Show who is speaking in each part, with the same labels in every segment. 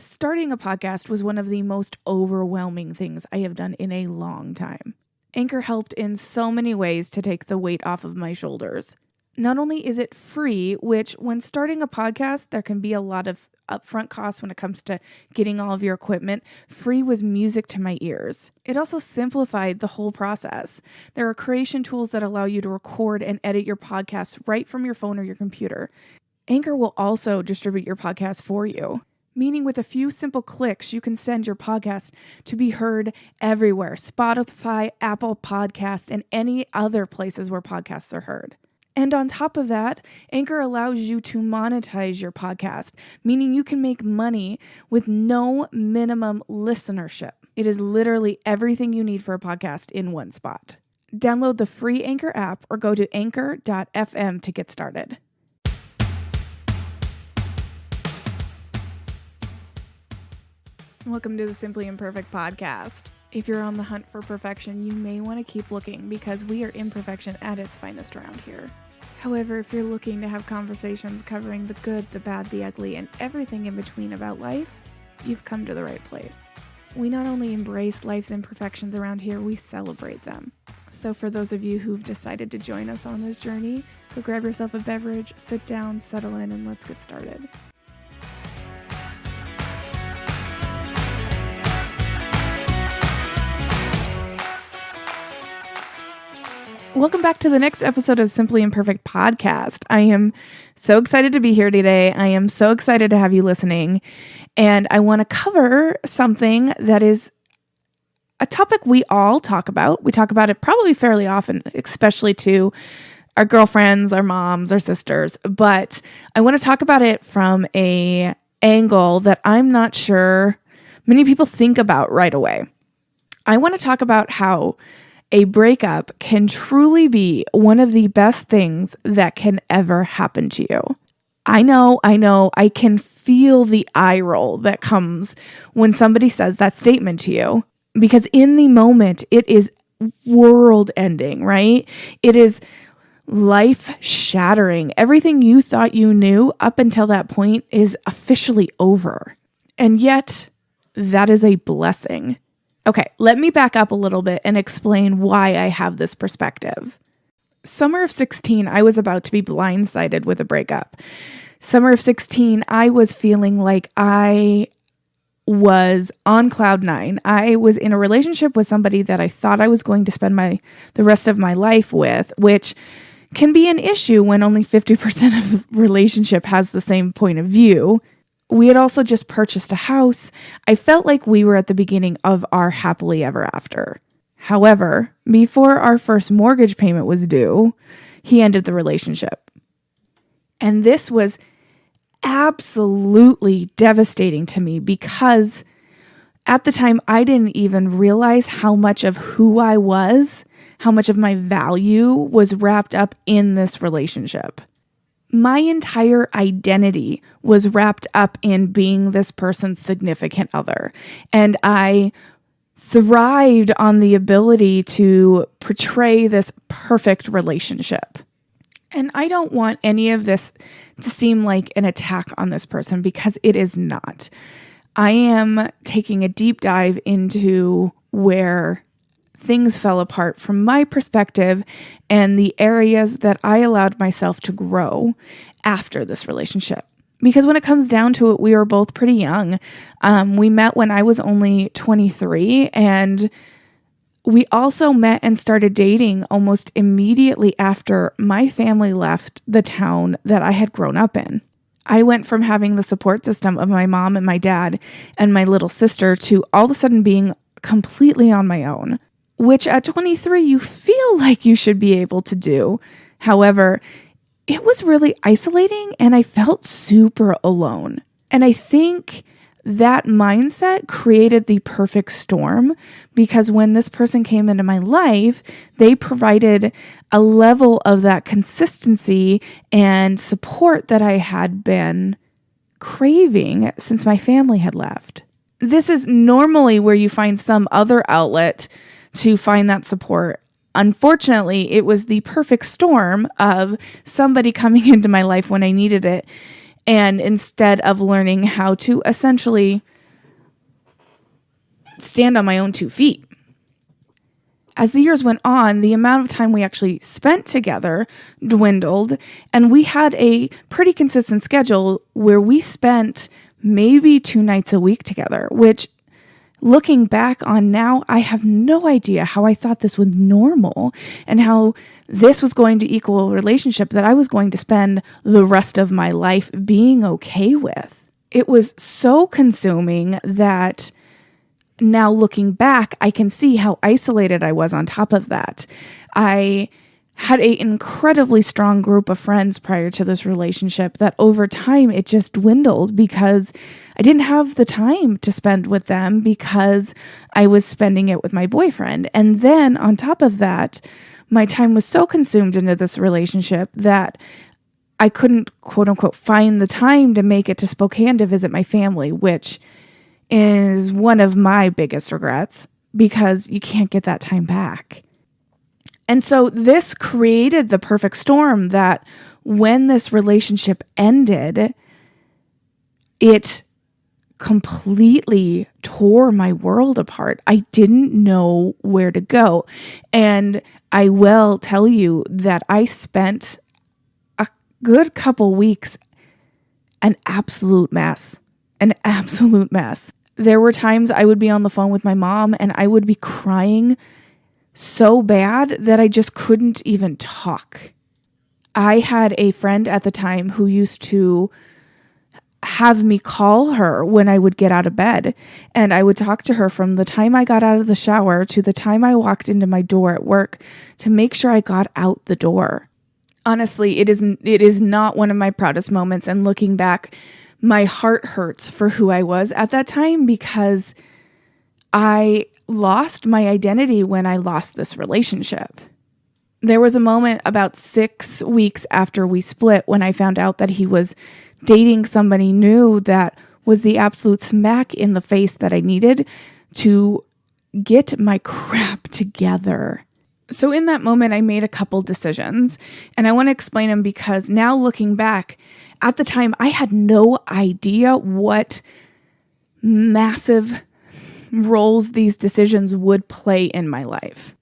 Speaker 1: Starting a podcast was one of the most overwhelming things I have done in a long time. Anchor helped in so many ways to take the weight off of my shoulders. Not only is it free, which when starting a podcast, there can be a lot of upfront costs when it comes to getting all of your equipment. Free was music to my ears. It also simplified the whole process. There are creation tools that allow you to record and edit your podcast right from your phone or your computer. Anchor will also distribute your podcast for you, meaning with a few simple clicks, you can send your podcast to be heard everywhere: Spotify, Apple Podcasts, and any other places where podcasts are heard. And on top of that, Anchor allows you to monetize your podcast, meaning you can make money with no minimum listenership. It is literally everything you need for a podcast in one spot. Download the free Anchor app or go to anchor.fm to get started. Welcome to the Simply Imperfect Podcast. If you're on the hunt for perfection, you may want to keep looking because we are imperfection at its finest around here. However, if you're looking to have conversations covering the good, the bad, the ugly, and everything in between about life, you've come to the right place. We not only embrace life's imperfections around here, we celebrate them. So for those of you who've decided to join us on this journey, go grab yourself a beverage, sit down, settle in, and let's get started. Welcome back to the next episode of Simply Imperfect Podcast. I am so excited to be here today. I am so excited to have you listening. And I want to cover something that is a topic we all talk about. We talk about it probably fairly often, especially to our girlfriends, our moms, our sisters. But I want to talk about it from an angle that I'm not sure many people think about right away. I want to talk about how a breakup can truly be one of the best things that can ever happen to you. I know, I can feel the eye roll that comes when somebody says that statement to you, because in the moment, it is world ending, right? It is life shattering. Everything you thought you knew up until that point is officially over. And yet, that is a blessing. Okay, let me back up a little bit and explain why I have this perspective. Summer of 16, I was about to be blindsided with a breakup. Summer of 16, I was feeling like I was on cloud nine. I was in a relationship with somebody that I thought I was going to spend the rest of my life with, which can be an issue when only 50% of the relationship has the same point of view. We had also just purchased a house. I felt like we were at the beginning of our happily ever after. However, before our first mortgage payment was due, he ended the relationship. And this was absolutely devastating to me because at the time I didn't even realize how much of who I was, how much of my value was wrapped up in this relationship. My entire identity was wrapped up in being this person's significant other. And I thrived on the ability to portray this perfect relationship. And I don't want any of this to seem like an attack on this person because it is not. I am taking a deep dive into where things fell apart from my perspective and the areas that I allowed myself to grow after this relationship. Because when it comes down to it, we were both pretty young. We met when I was only 23, and we also met and started dating almost immediately after my family left the town that I had grown up in. I went from having the support system of my mom and my dad and my little sister to all of a sudden being completely on my own, which at 23, you feel like you should be able to do. However, it was really isolating and I felt super alone. And I think that mindset created the perfect storm because when this person came into my life, they provided a level of that consistency and support that I had been craving since my family had left. This is normally where you find some other outlet to find that support. Unfortunately, it was the perfect storm of somebody coming into my life when I needed it And instead of learning how to essentially stand on my own 2 feet. As the years went on, the amount of time we actually spent together dwindled, and we had a pretty consistent schedule where we spent maybe 2 nights a week together, which, looking back on now, I have no idea how I thought this was normal and how this was going to equal a relationship that I was going to spend the rest of my life being okay with. It was so consuming that now looking back, I can see how isolated I was on top of that. I had an incredibly strong group of friends prior to this relationship that over time it just dwindled because I didn't have the time to spend with them because I was spending it with my boyfriend. And then on top of that, my time was so consumed into this relationship that I couldn't, quote unquote, find the time to make it to Spokane to visit my family, which is one of my biggest regrets because you can't get that time back. And so this created the perfect storm that when this relationship ended, it completely tore my world apart. I didn't know where to go. And I will tell you that I spent a good couple weeks an absolute mess. There were times I would be on the phone with my mom and I would be crying so bad that I just couldn't even talk. I had a friend at the time who used to have me call her when I would get out of bed, and I would talk to her from the time I got out of the shower to the time I walked into my door at work to make sure I got out the door. Honestly, it is not one of my proudest moments, and looking back, my heart hurts for who I was at that time because I lost my identity when I lost this relationship. There was a moment about 6 weeks after we split when I found out that he was dating somebody new that was the absolute smack in the face that I needed to get my crap together. So in that moment, I made a couple decisions, and I want to explain them because now looking back, at the time, I had no idea what massive roles these decisions would play in my life.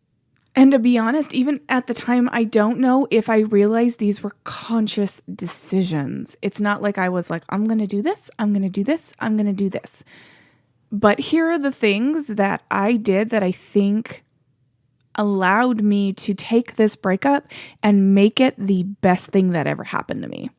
Speaker 1: And to be honest, even at the time, I don't know if I realized these were conscious decisions. It's not like I was like, I'm going to do this, I'm going to do this, I'm going to do this. But here are the things that I did that I think allowed me to take this breakup and make it the best thing that ever happened to me.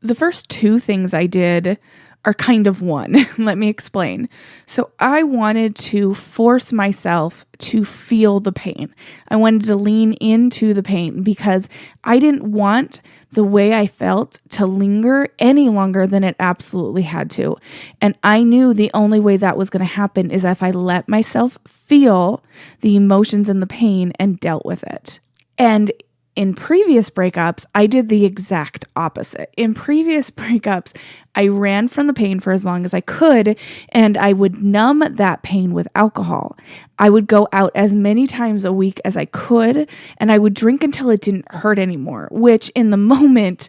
Speaker 1: The first 2 things I did are kind of one. Let me explain. So I wanted to force myself to feel the pain. I wanted to lean into the pain because I didn't want the way I felt to linger any longer than it absolutely had to. And I knew the only way that was going to happen is if I let myself feel the emotions and the pain and dealt with it. And in previous breakups, I did the exact opposite. In previous breakups, I ran from the pain for as long as I could, and I would numb that pain with alcohol. I would go out as many times a week as I could, and I would drink until it didn't hurt anymore, which in the moment,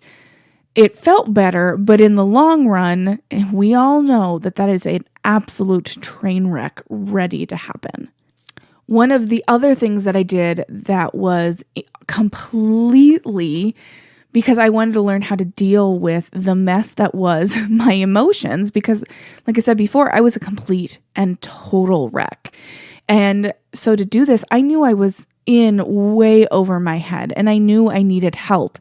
Speaker 1: it felt better, but in the long run, we all know that that is an absolute train wreck ready to happen. One of the other things that I did that was completely because I wanted to learn how to deal with the mess that was my emotions because, like I said before, I was a complete and total wreck. And so to do this, I knew I was in way over my head and I knew I needed help.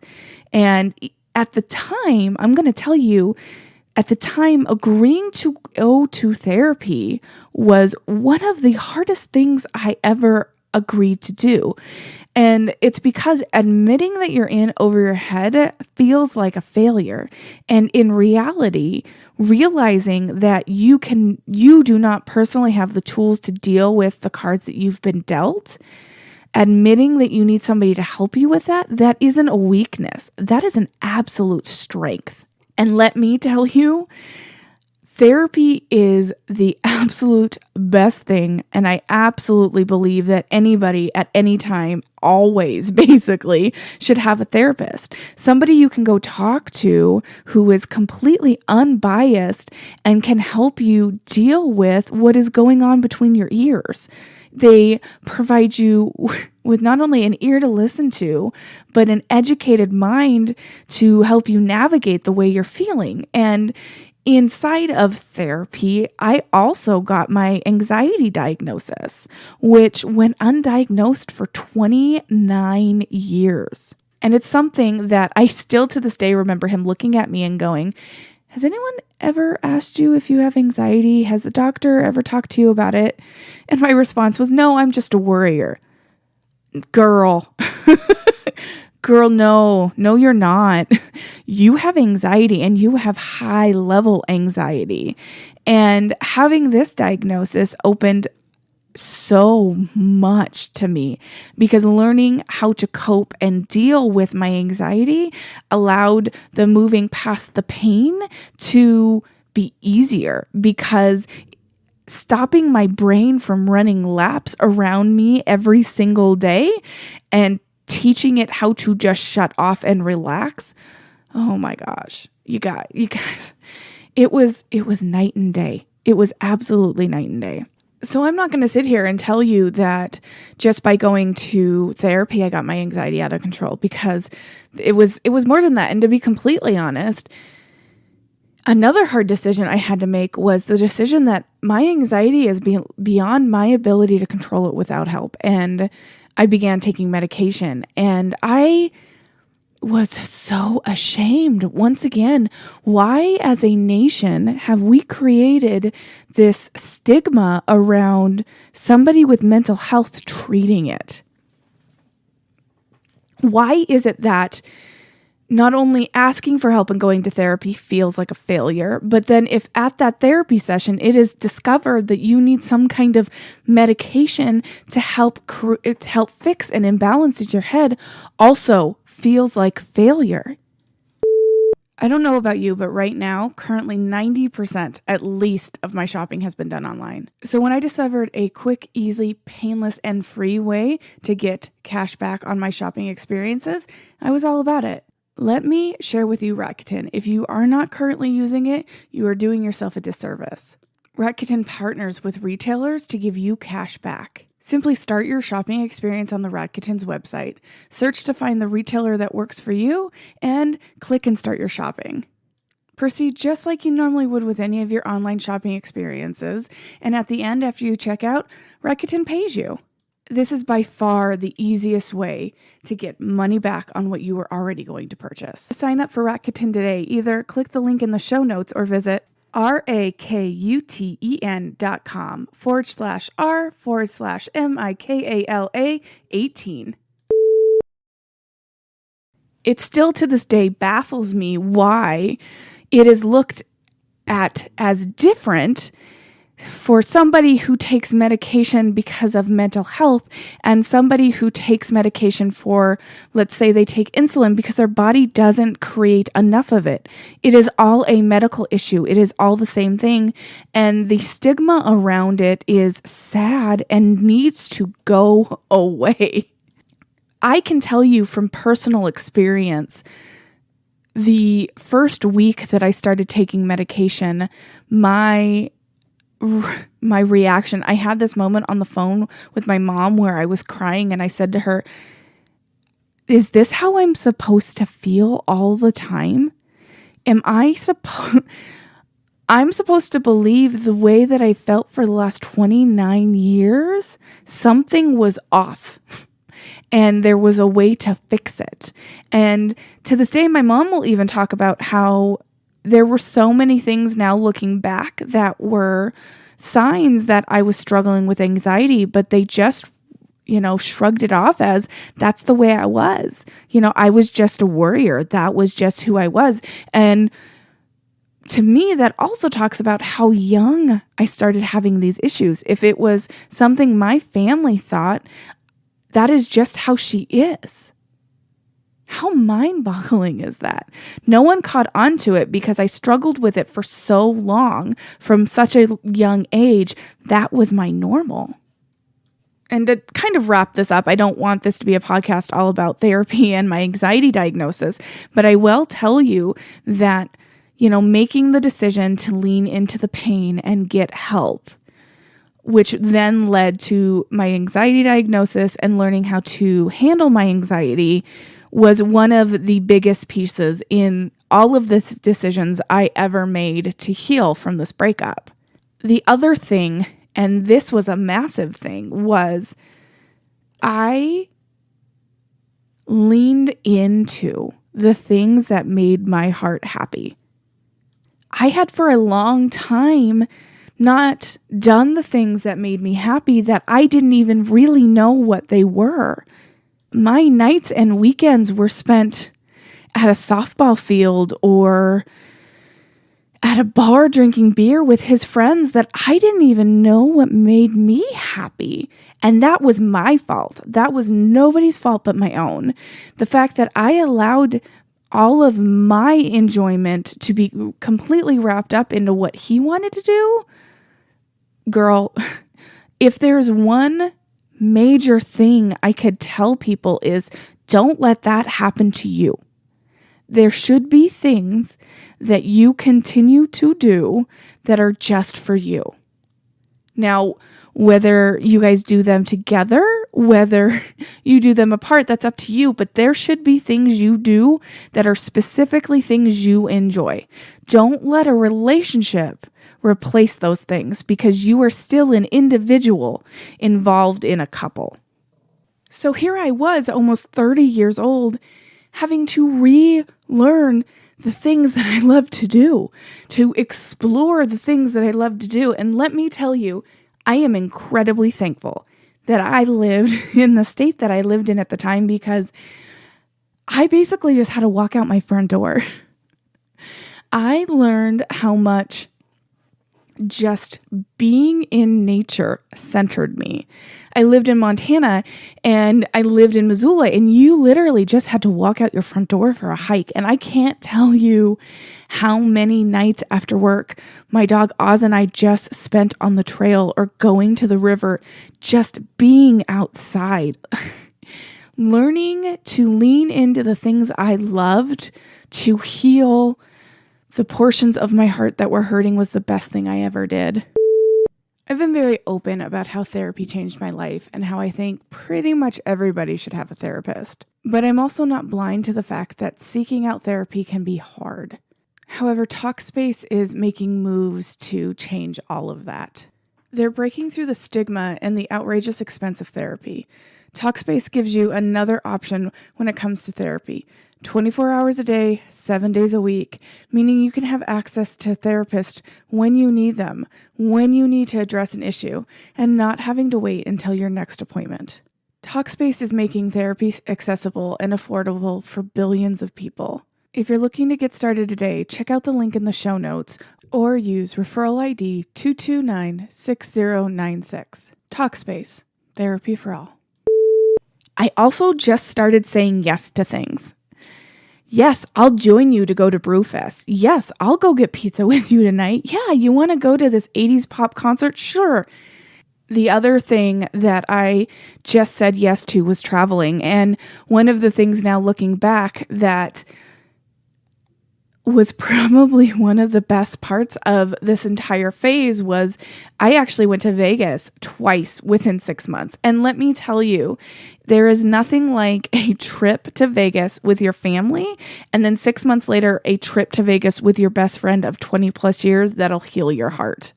Speaker 1: And at the time, I'm going to tell you, at the time, agreeing to go to therapy was one of the hardest things I ever agreed to do. And it's because admitting that you're in over your head feels like a failure. And in reality, realizing that you do not personally have the tools to deal with the cards that you've been dealt, admitting that you need somebody to help you with that isn't a weakness. That is an absolute strength. And let me tell you, Therapy is the absolute best thing, and I absolutely believe that anybody at any time, always basically, should have a therapist. Somebody you can go talk to who is completely unbiased and can help you deal with what is going on between your ears. They provide you with not only an ear to listen to, but an educated mind to help you navigate the way you're feeling. And inside of therapy, I also got my anxiety diagnosis, which went undiagnosed for 29 years. And it's something that I still to this day remember him looking at me and going, "Has anyone ever asked you if you have anxiety? Has the doctor ever talked to you about it?" And my response was, "No, I'm just a worrier." Girl. Girl, no, you're not. You have anxiety, and you have high level anxiety. And having this diagnosis opened so much to me, because learning how to cope and deal with my anxiety allowed the moving past the pain to be easier, because stopping my brain from running laps around me every single day and teaching it how to just shut off and relax. Oh my gosh. You guys, it was night and day. It was absolutely night and day. So I'm not going to sit here and tell you that just by going to therapy, I got my anxiety out of control, because it was more than that. And to be completely honest, another hard decision I had to make was the decision that my anxiety is beyond my ability to control it without help. And I began taking medication, and I was so ashamed. Once again, why as a nation have we created this stigma around somebody with mental health treating it? Why is it that not only asking for help and going to therapy feels like a failure, but then if at that therapy session it is discovered that you need some kind of medication to help fix an imbalance in your head, also feels like failure? I don't know about you, but right now, currently 90% at least of my shopping has been done online. So when I discovered a quick, easy, painless, and free way to get cash back on my shopping experiences, I was all about it. Let me share with you Rakuten. If you are not currently using it, you are doing yourself a disservice. Rakuten partners with retailers to give you cash back. Simply start your shopping experience on the Rakuten's website, search to find the retailer that works for you, and click and start your shopping. Proceed just like you normally would with any of your online shopping experiences, and at the end, after you check out, Rakuten pays you. This is by far the easiest way to get money back on what you were already going to purchase. Sign up for Rakuten today. Either click the link in the show notes or visit rakuten.com/r/MIKALA18. It still to this day baffles me why it is looked at as different for somebody who takes medication because of mental health and somebody who takes medication for, let's say they take insulin because their body doesn't create enough of it. It is all a medical issue. It is all the same thing. And the stigma around it is sad and needs to go away. I can tell you from personal experience, the first week that I started taking medication, my reaction, I had this moment on the phone with my mom where I was crying and I said to her, "Is this how I'm supposed to feel all the time? I'm supposed to believe the way that I felt for the last 29 years? Something was off." And there was a way to fix it. And to this day, my mom will even talk about how there were so many things now looking back that were signs that I was struggling with anxiety, but they just, shrugged it off as that's the way I was. I was just a worrier. That was just who I was. And to me, that also talks about how young I started having these issues. If it was something my family thought, that is just how she is. How mind-boggling is that? No one caught on to it because I struggled with it for so long from such a young age. That was my normal. And to kind of wrap this up, I don't want this to be a podcast all about therapy and my anxiety diagnosis, but I will tell you that, making the decision to lean into the pain and get help, which then led to my anxiety diagnosis and learning how to handle my anxiety, was one of the biggest pieces in all of the decisions I ever made to heal from this breakup. The other thing, and this was a massive thing, was I leaned into the things that made my heart happy. I had for a long time not done the things that made me happy, that I didn't even really know what they were. My nights and weekends were spent at a softball field or at a bar drinking beer with his friends that I didn't even know what made me happy. And that was my fault. That was nobody's fault but my own. The fact that I allowed all of my enjoyment to be completely wrapped up into what he wanted to do. Girl, if there's one major thing I could tell people is don't let that happen to you. There should be things that you continue to do that are just for you. Now, whether you guys do them together, whether you do them apart, that's up to you. But there should be things you do that are specifically things you enjoy. Don't let a relationship replace those things because you are still an individual involved in a couple. So here I was, almost 30 years old, having to relearn the things that I love to do, to explore the things that I love to do. And let me tell you, I am incredibly thankful that I lived in the state that I lived in at the time, because I basically just had to walk out my front door. I learned how much just being in nature centered me. I lived in Montana and I lived in Missoula, and you literally just had to walk out your front door for a hike. And I can't tell you how many nights after work my dog Oz and I just spent on the trail or going to the river, just being outside. Learning to lean into the things I loved to heal the portions of my heart that were hurting was the best thing I ever did. I've been very open about how therapy changed my life and how I think pretty much everybody should have a therapist. But I'm also not blind to the fact that seeking out therapy can be hard. However, Talkspace is making moves to change all of that. They're breaking through the stigma and the outrageous expense of therapy. Talkspace gives you another option when it comes to therapy. 24 hours a day, 7 days a week, meaning you can have access to therapists when you need them, when you need to address an issue, and not having to wait until your next appointment. Talkspace is making therapy accessible and affordable for billions of people. If you're looking to get started today, check out the link in the show notes or use referral ID 229-6096. Talkspace, therapy for all. I also just started saying yes to things. Yes, I'll join you to go to Brewfest. Yes, I'll go get pizza with you tonight. Yeah, you want to go to this 80s pop concert? Sure. The other thing that I just said yes to was traveling. And one of the things now looking back that was probably one of the best parts of this entire phase was I actually went to Vegas twice within 6 months. And let me tell you, there is nothing like a trip to Vegas with your family and then 6 months later, a trip to Vegas with your best friend of 20 plus years that'll heal your heart.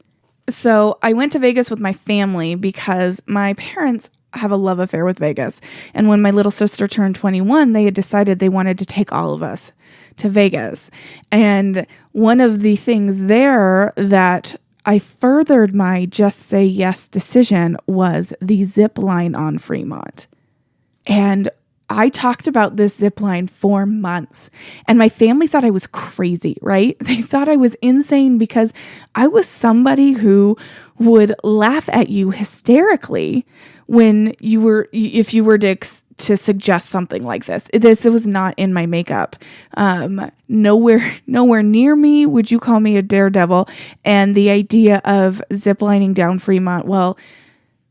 Speaker 1: So I went to Vegas with my family because my parents have a love affair with Vegas. And when my little sister turned 21, they had decided they wanted to take all of us to Vegas. And one of the things there that I furthered my just say yes decision was the zip line on Fremont. And I talked about this zip line for months, and my family thought I was crazy, right? They thought I was insane because I was somebody who would laugh at you hysterically when if you were to to suggest something like this. This was not in my makeup. Nowhere near me would you call me a daredevil. And the idea of ziplining down Fremont, well,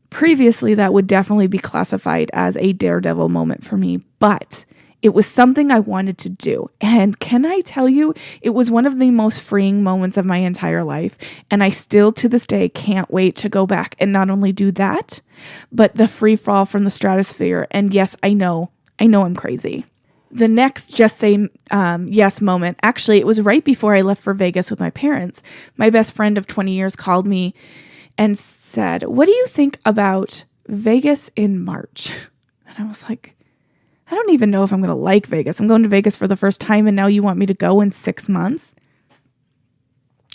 Speaker 1: previously that would definitely be classified as a daredevil moment for me, but it was something I wanted to do. And can I tell you, it was one of the most freeing moments of my entire life. And I still to this day can't wait to go back and not only do that, but the free fall from the stratosphere. And yes, I know I'm crazy. The next just say yes moment, actually, it was right before I left for Vegas with my parents. My best friend of 20 years called me and said, "What do you think about Vegas in March?" And I was like, I don't even know if I'm going to like Vegas. I'm going to Vegas for the first time, and now you want me to go in 6 months?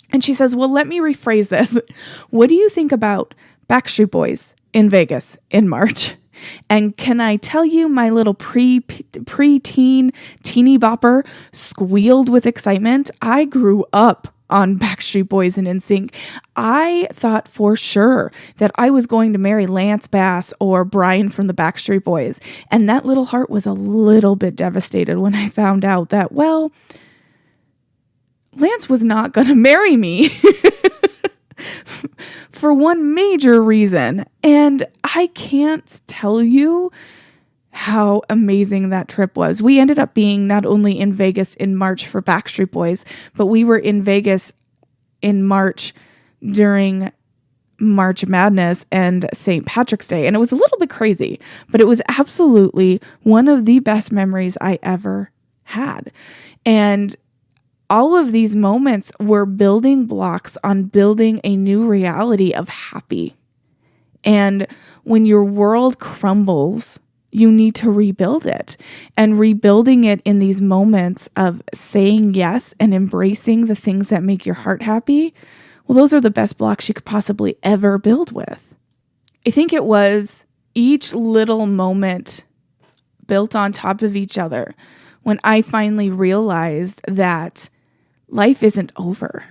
Speaker 1: And she says, well, let me rephrase this. What do you think about Backstreet Boys in Vegas in March? And can I tell you, my little preteen teeny bopper squealed with excitement. I grew up on Backstreet Boys and NSYNC. I thought for sure that I was going to marry Lance Bass or Brian from the Backstreet Boys. And that little heart was a little bit devastated when I found out that, well, Lance was not going to marry me for one major reason. And I can't tell you how amazing that trip was. We ended up being not only in Vegas in March for Backstreet Boys, but we were in Vegas in March during March Madness and St. Patrick's Day. And it was a little bit crazy, but it was absolutely one of the best memories I ever had. And all of these moments were building blocks on building a new reality of happy. And when your world crumbles, you need to rebuild it. And rebuilding it in these moments of saying yes and embracing the things that make your heart happy, well, those are the best blocks you could possibly ever build with. I think it was each little moment built on top of each other when I finally realized that life isn't over.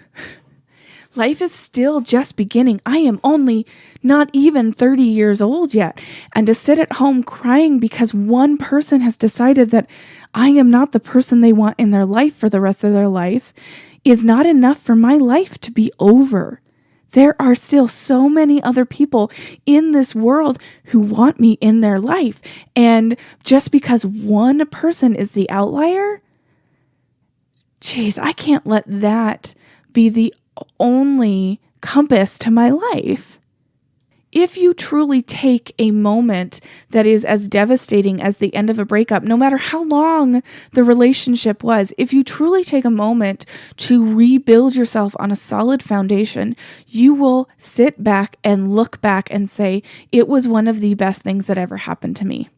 Speaker 1: Life is still just beginning. I am only not even 30 years old yet. And to sit at home crying because one person has decided that I am not the person they want in their life for the rest of their life is not enough for my life to be over. There are still so many other people in this world who want me in their life. And just because one person is the outlier, geez, I can't let that be the only compass to my life. If you truly take a moment that is as devastating as the end of a breakup, no matter how long the relationship was, if you truly take a moment to rebuild yourself on a solid foundation, you will sit back and look back and say, it was one of the best things that ever happened to me.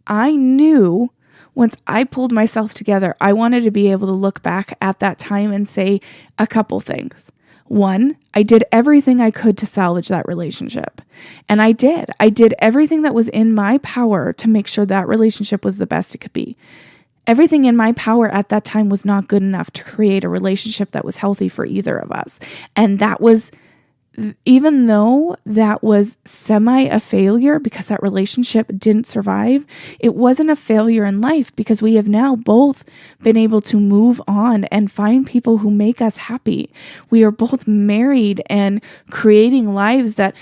Speaker 1: I knew once I pulled myself together, I wanted to be able to look back at that time and say a couple things. One, I did everything I could to salvage that relationship. And I did. I did everything that was in my power to make sure that relationship was the best it could be. Everything in my power at that time was not good enough to create a relationship that was healthy for either of us. And that was, even though that was semi a failure because that relationship didn't survive, it wasn't a failure in life because we have now both been able to move on and find people who make us happy. We are both married and creating lives that,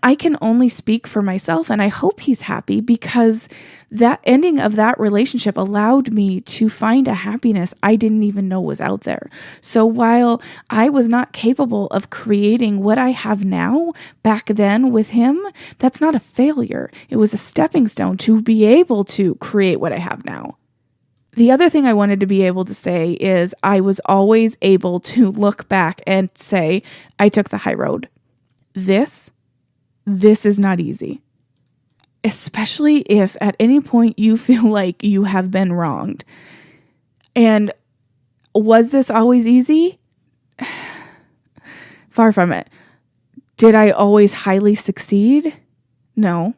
Speaker 1: I can only speak for myself, and I hope he's happy because that ending of that relationship allowed me to find a happiness I didn't even know was out there. So while I was not capable of creating what I have now back then with him, that's not a failure. It was a stepping stone to be able to create what I have now. The other thing I wanted to be able to say is I was always able to look back and say, I took the high road. This is not easy. Especially if at any point you feel like you have been wronged. And was this always easy? Far from it. Did I always highly succeed? No.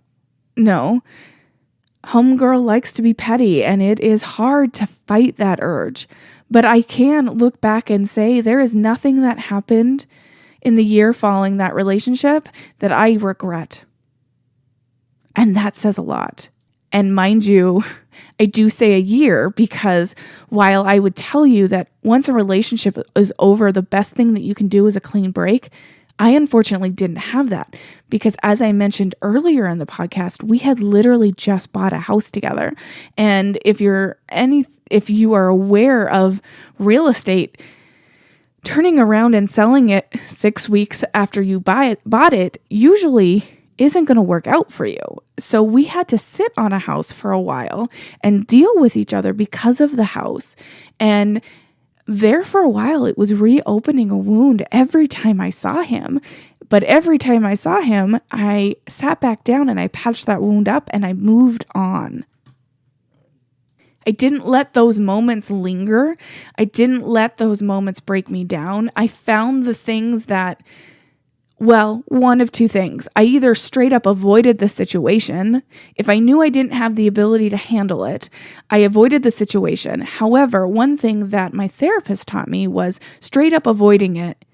Speaker 1: Homegirl likes to be petty, and it is hard to fight that urge. But I can look back and say there is nothing that happened in the year following that relationship that I regret. And that says a lot. And mind you, I do say a year because while I would tell you that once a relationship is over, the best thing that you can do is a clean break, I unfortunately didn't have that because, as I mentioned earlier in the podcast, we had literally just bought a house together. And if you are aware of real estate, turning around and selling it 6 weeks after you bought it usually isn't going to work out for you. So we had to sit on a house for a while and deal with each other because of the house. And there for a while, it was reopening a wound every time I saw him. But every time I saw him, I sat back down and I patched that wound up and I moved on. I didn't let those moments linger. I didn't let those moments break me down. I found the things that, well, one of two things. I either straight up avoided the situation. If I knew I didn't have the ability to handle it, I avoided the situation. However, one thing that my therapist taught me was straight up avoiding it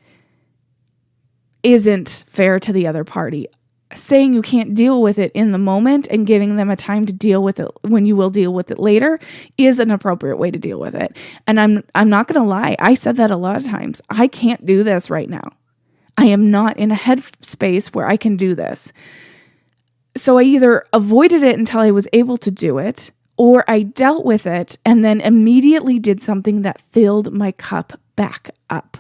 Speaker 1: isn't fair to the other party. Saying you can't deal with it in the moment and giving them a time to deal with it when you will deal with it later is an appropriate way to deal with it. And I'm not going to lie. I said that a lot of times. I can't do this right now. I am not in a headspace where I can do this. So I either avoided it until I was able to do it, or I dealt with it and then immediately did something that filled my cup back up.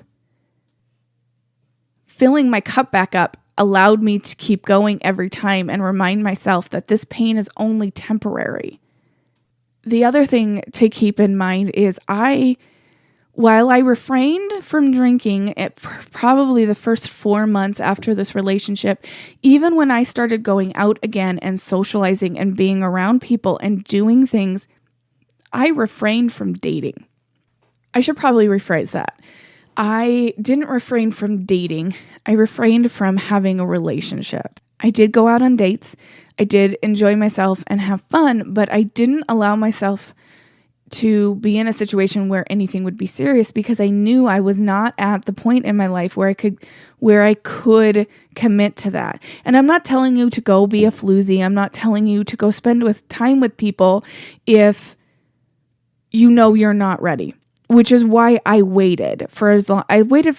Speaker 1: Filling my cup back up allowed me to keep going every time and remind myself that this pain is only temporary. The other thing to keep in mind is while I refrained from drinking probably the first 4 months after this relationship, even when I started going out again and socializing and being around people and doing things, I refrained from dating. I should probably rephrase that. I didn't refrain from dating. I refrained from having a relationship. I did go out on dates. I did enjoy myself and have fun, but I didn't allow myself to be in a situation where anything would be serious because I knew I was not at the point in my life where I could commit to that. And I'm not telling you to go be a floozy. I'm not telling you to go spend time with people if you know you're not ready. Which is why I waited for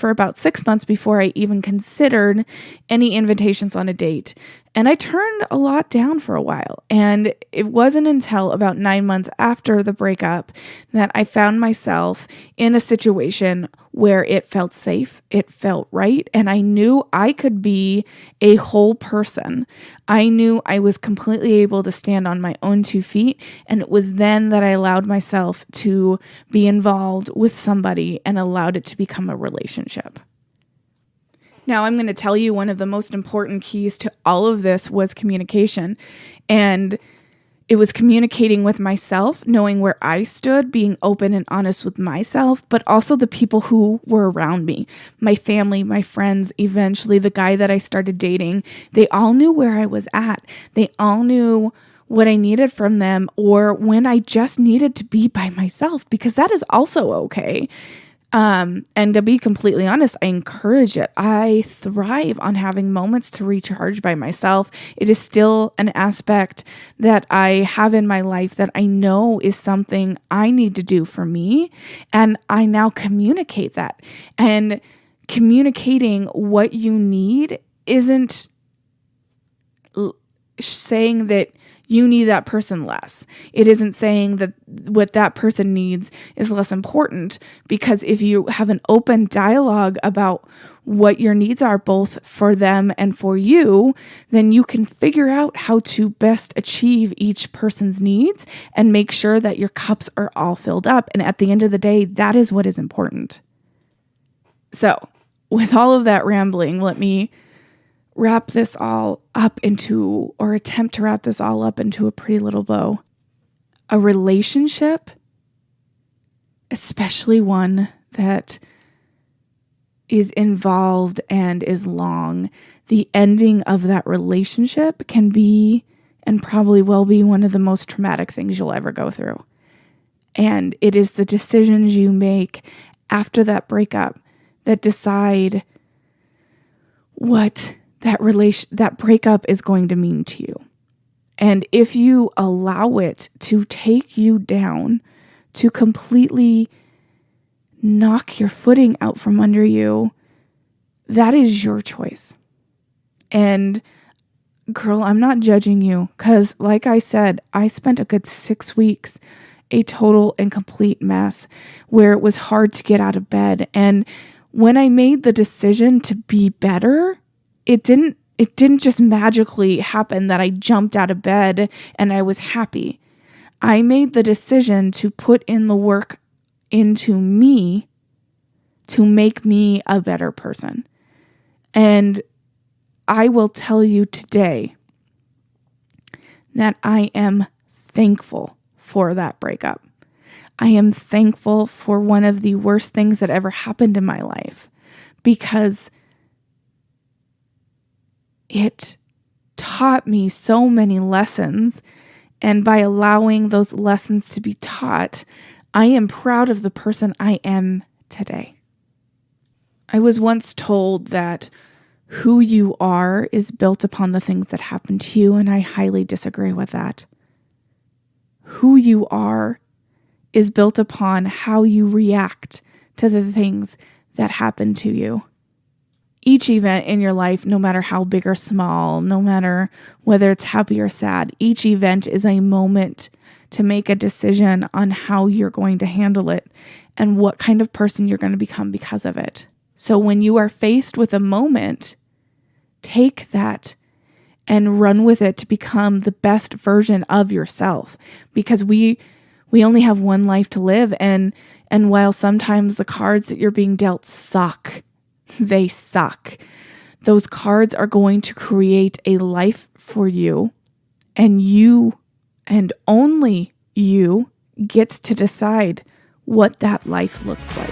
Speaker 1: about 6 months before I even considered any invitations on a date. And I turned a lot down for a while. And it wasn't until about 9 months after the breakup that I found myself in a situation where it felt safe, it felt right, and I knew I could be a whole person. I knew I was completely able to stand on my own 2 feet, and it was then that I allowed myself to be involved with somebody and allowed it to become a relationship. Now, I'm going to tell you one of the most important keys to all of this was communication. And it was communicating with myself, knowing where I stood, being open and honest with myself, but also the people who were around me, my family, my friends, eventually the guy that I started dating. They all knew where I was at. They all knew what I needed from them or when I just needed to be by myself, because that is also okay. And to be completely honest, I encourage it. I thrive on having moments to recharge by myself. It is still an aspect that I have in my life that I know is something I need to do for me. And I now communicate that. And communicating what you need isn't saying that you need that person less. It isn't saying that what that person needs is less important, because if you have an open dialogue about what your needs are, both for them and for you, then you can figure out how to best achieve each person's needs and make sure that your cups are all filled up. And at the end of the day, that is what is important. So, with all of that rambling, let me wrap this all up into, or attempt to wrap this all up into a pretty little bow. A relationship, especially one that is involved and is long, the ending of that relationship can be, and probably will be, one of the most traumatic things you'll ever go through. And it is the decisions you make after that breakup that decide what that breakup is going to mean to you. And if you allow it to take you down, to completely knock your footing out from under you, that is your choice. And girl, I'm not judging you because, like I said, I spent a good 6 weeks a total and complete mess where it was hard to get out of bed. And when I made the decision to be better, it didn't just magically happen that I jumped out of bed and I was happy. I made the decision to put in the work into me to make me a better person. And I will tell you today that I am thankful for that breakup. I am thankful for one of the worst things that ever happened in my life because it taught me so many lessons. And by allowing those lessons to be taught, I am proud of the person I am today. I was once told that who you are is built upon the things that happen to you, and I highly disagree with that. Who you are is built upon how you react to the things that happen to you. Each event in your life, no matter how big or small, no matter whether it's happy or sad, each event is a moment to make a decision on how you're going to handle it and what kind of person you're going to become because of it. So when you are faced with a moment, take that and run with it to become the best version of yourself, because we only have one life to live. And while sometimes the cards that you're being dealt suck, they suck. Those cards are going to create a life for you, and you and only you gets to decide what that life looks like.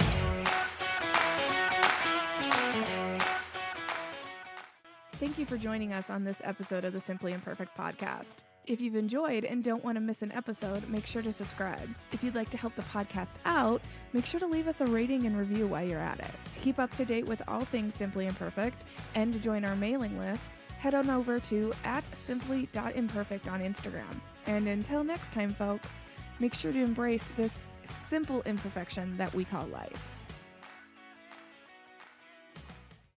Speaker 1: Thank you for joining us on this episode of the Simply Imperfect Podcast. If you've enjoyed and don't want to miss an episode, make sure to subscribe. If you'd like to help the podcast out, make sure to leave us a rating and review while you're at it. To keep up to date with all things Simply Imperfect and to join our mailing list, head on over to @simply.imperfect on Instagram. And until next time, folks, make sure to embrace this simple imperfection that we call life.